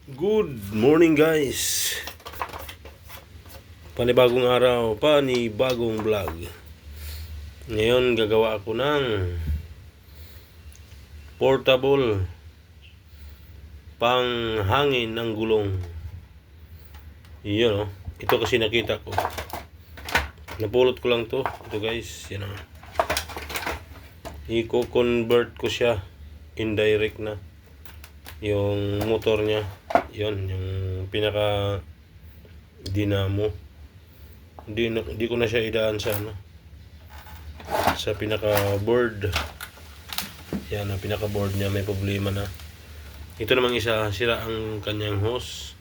Good morning guys. Panibagong araw, panibagong vlog. Ngayon gagawa ako ng portable panghangin ng gulong. Iyon oh. Ito kasi nakita ko. Napulot ko lang to. Ito guys, yan oh. I-convert ko siya indirect na. Yung motor niya, yon yung pinaka dinamo. Hindi ko na siya idaan sa sa pinaka board. Yan ang pinaka board niya, may problema na. Ito namang isa, sira ang kanyang hose.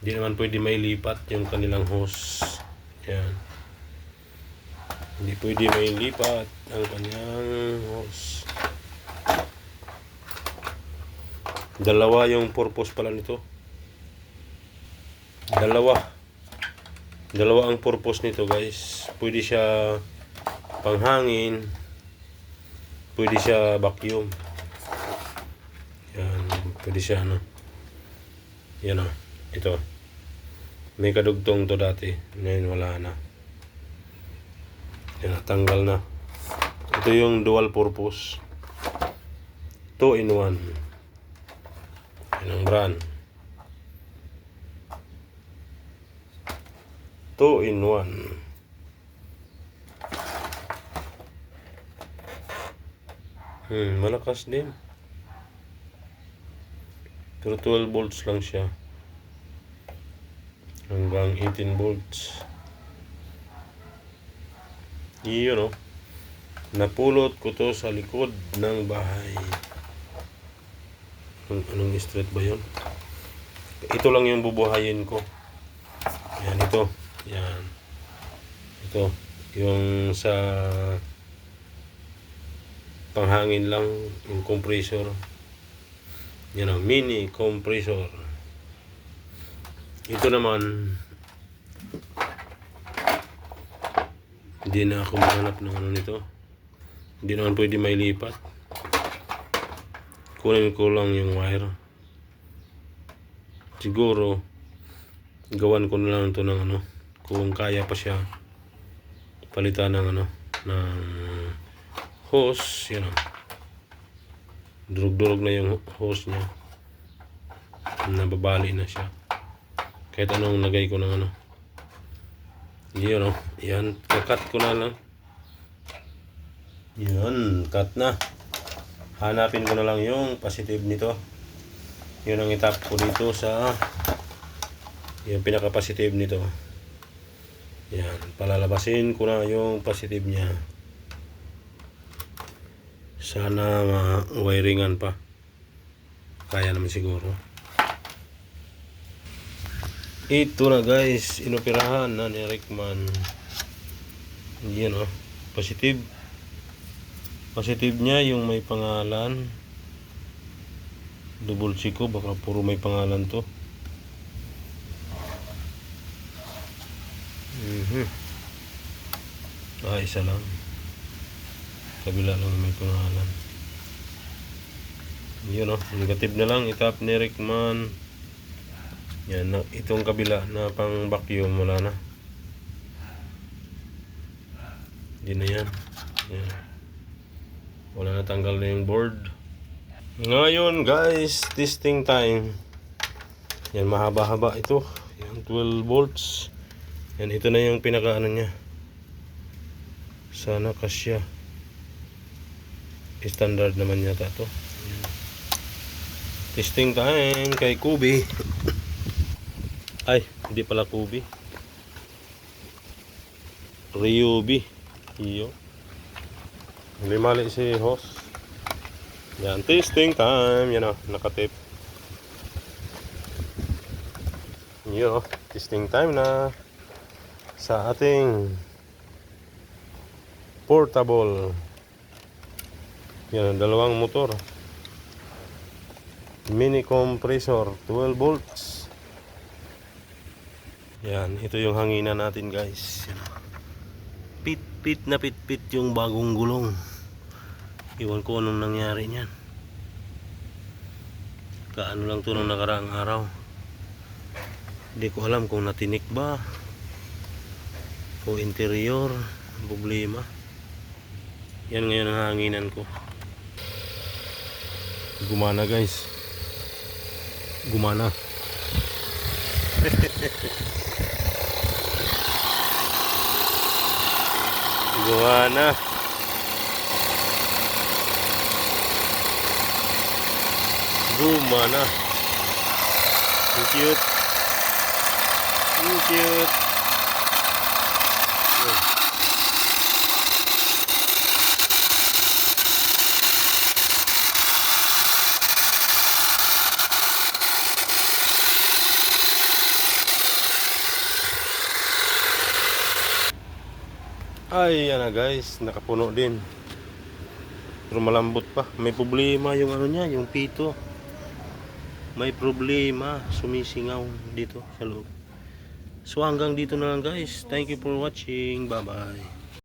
Hindi naman pwede mailipat yung kanilang hose. Yan. Hindi pwede mailipat ang kanyang hose. Dalawa yung purpose pala nito. Dalawa ang purpose nito guys. Pwede siya panghangin, pwede siya vacuum. Yan, pwede siya yan o, ito. May kadugtong to dati. Ngayon wala na. Yan, tanggal na. Ito yung dual purpose. 2 in 1. Yan ang brand. 2 in 1. Malakas din. Pero 12 volts lang siya. Hanggang 18 volts. Iyon oh. Napulot ko to sa likod ng bahay. Anong street ba yun? Ito lang yung bubuhayin ko. Yan, ito. Yan. Ito. Yung sa panghangin lang. Yung compressor. Yan ang mini compressor. Ito naman. Hindi na ako maghanap ng ano nito. Hindi naman pwede mailipat. Kunin ko lang yung wire. Siguro gawan ko na lang ito ng kung kaya pa siya palitan ng ng hose. Yan o. Durug-durug na yung hose niya. Nababali na siya. Kahit anong lagay ko ng Yan o. Yan. Kakat ko na lang. Yan. Cut na. Hanapin ko na lang yung positive nito. Yun ang itap ko dito sa yung pinaka-positive nito. Yan. Palalabasin ko na yung positive niya. Sana ma-wiringan pa. Kaya naman siguro. Ito na guys. Inoperahan na ni Rickman. Yan o. Positive. Positive niya yung may pangalan. Double check ko, baka puro may pangalan to. Isa lang. Kabila lang may pangalan. Yun o, negative na lang. Itap ni Rickman. Yan, itong kabila na pang vacuum, wala na. Hindi na yan. Yan. Wala na, tanggal na yung board. Ngayon guys, testing time. Yan, mahaba-haba ito. Yan, 12 volts. Yan, ito na yung pinaka niya. Sana kasya. Standard naman yata to. Yan. Testing time kay Kubi. Ay, hindi pala Kubi. Ryubi. Iyo. Hindi mali si host. Yan, testing time. Yan o, nakatip. Yan o, testing time na sa ating portable. Yan, dalawang motor. Mini compressor, 12 volts. Yan, ito yung hanginan natin guys. Yan. Pit na pit yung bagong gulong. Iwan ko anong nangyari niyan. Kaano lang to nung nakaraang araw. Hindi ko alam kung natinik ba o interior ang problema. Yan ngayon ang hanginan ko. Gumana guys. Gumana. Gumana. Gumana. Ang cute. Ang cute. Ay, yan na guys, nakapuno din. Pero malambot pa. May problema yung ano niya, yung pito. May problema, sumisingaw dito sa loob. So hanggang dito na lang guys. Thank you for watching. Bye bye.